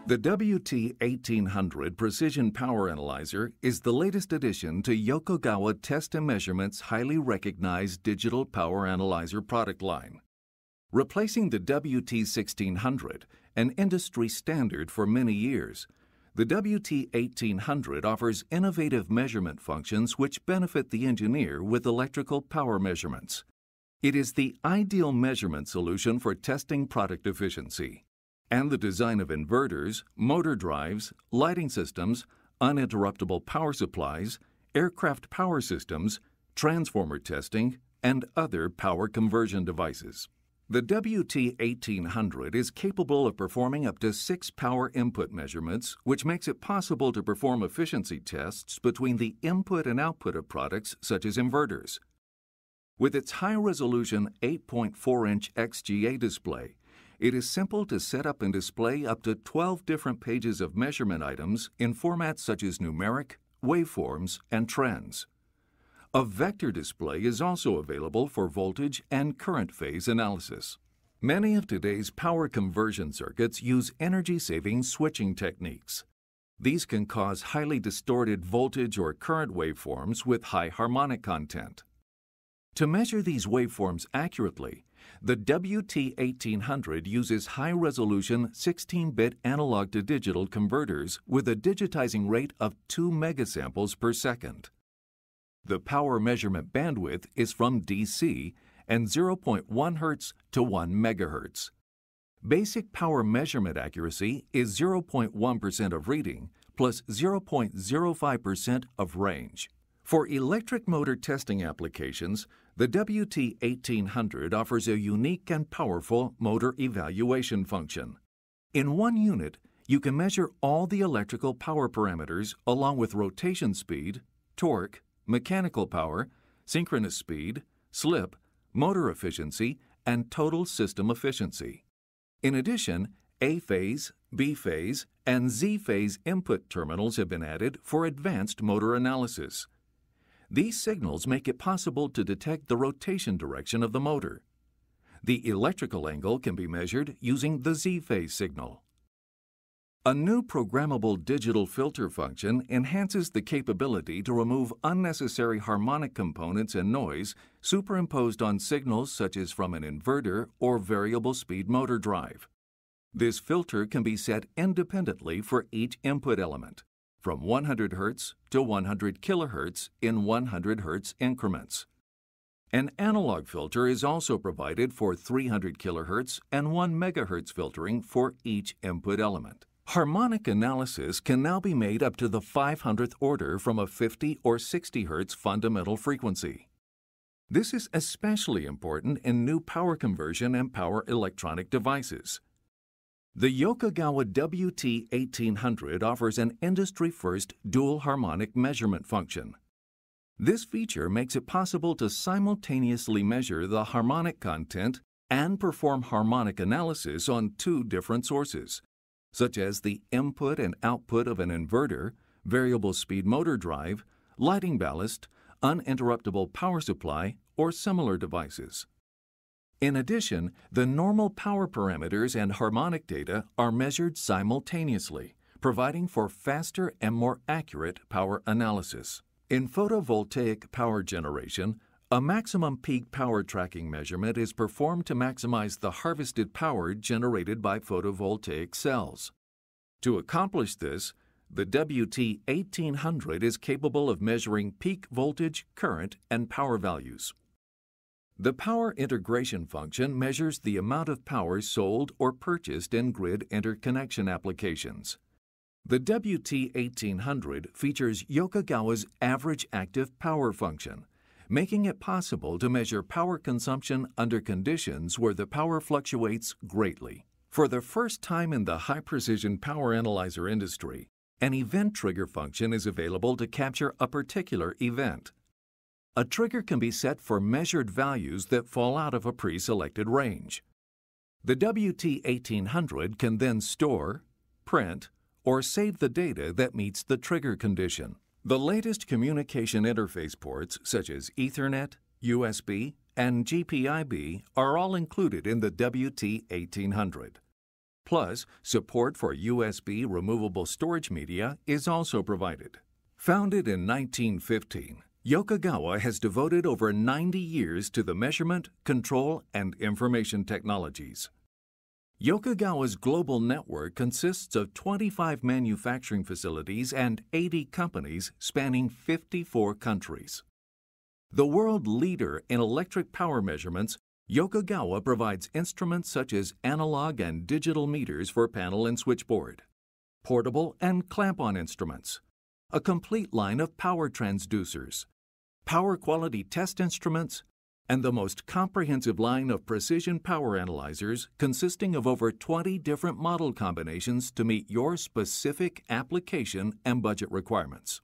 The WT1800 Precision Power Analyzer is the latest addition to Yokogawa Test & Measurement's highly recognized digital power analyzer product line. Replacing the WT1600, an industry standard for many years, the WT1800 offers innovative measurement functions which benefit the engineer with electrical power measurements. It is the ideal measurement solution for testing product efficiency. And the design of inverters, motor drives, lighting systems, uninterruptible power supplies, aircraft power systems, transformer testing, and other power conversion devices. The WT1800 is capable of performing up to 6 power input measurements, which makes it possible to perform efficiency tests between the input and output of products such as inverters. With its high-resolution 8.4-inch XGA display, it is simple to set up and display up to 12 different pages of measurement items in formats such as numeric, waveforms, and trends. A vector display is also available for voltage and current phase analysis. Many of today's power conversion circuits use energy-saving switching techniques. These can cause highly distorted voltage or current waveforms with high harmonic content. To measure these waveforms accurately, the WT1800 uses high-resolution 16-bit analog-to-digital converters with a digitizing rate of 2 megasamples per second. The power measurement bandwidth is from DC and 0.1 Hz to 1 MHz. Basic power measurement accuracy is 0.1% of reading plus 0.05% of range. For electric motor testing applications, the WT1800 offers a unique and powerful motor evaluation function. In one unit, you can measure all the electrical power parameters along with rotation speed, torque, mechanical power, synchronous speed, slip, motor efficiency, and total system efficiency. In addition, A-phase, B-phase, and Z-phase input terminals have been added for advanced motor analysis. These signals make it possible to detect the rotation direction of the motor. The electrical angle can be measured using the Z-phase signal. A new programmable digital filter function enhances the capability to remove unnecessary harmonic components and noise superimposed on signals such as from an inverter or variable speed motor drive. This filter can be set independently for each input element, from 100 Hz to 100 kHz in 100 Hz increments. An analog filter is also provided for 300 kHz and 1 MHz filtering for each input element. Harmonic analysis can now be made up to the 500th order from a 50 or 60 Hz fundamental frequency. This is especially important in new power conversion and power electronic devices. The Yokogawa WT1800 offers an industry-first dual harmonic measurement function. This feature makes it possible to simultaneously measure the harmonic content and perform harmonic analysis on 2 different sources, such as the input and output of an inverter, variable speed motor drive, lighting ballast, uninterruptible power supply, or similar devices. In addition, the normal power parameters and harmonic data are measured simultaneously, providing for faster and more accurate power analysis. In photovoltaic power generation, a maximum peak power tracking measurement is performed to maximize the harvested power generated by photovoltaic cells. To accomplish this, the WT1800 is capable of measuring peak voltage, current, and power values. The power integration function measures the amount of power sold or purchased in grid interconnection applications. The WT1800 features Yokogawa's average active power function, making it possible to measure power consumption under conditions where the power fluctuates greatly. For the first time in the high-precision power analyzer industry, an event trigger function is available to capture a particular event. A trigger can be set for measured values that fall out of a pre-selected range. The WT1800 can then store, print, or save the data that meets the trigger condition. The latest communication interface ports such as Ethernet, USB, and GPIB are all included in the WT1800. Plus, support for USB removable storage media is also provided. Founded in 1915, Yokogawa has devoted over 90 years to the measurement, control, and information technologies. Yokogawa's global network consists of 25 manufacturing facilities and 80 companies spanning 54 countries. The world leader in electric power measurements, Yokogawa provides instruments such as analog and digital meters for panel and switchboard, portable and clamp-on instruments, a complete line of power transducers, power quality test instruments, and the most comprehensive line of precision power analyzers consisting of over 20 different model combinations to meet your specific application and budget requirements.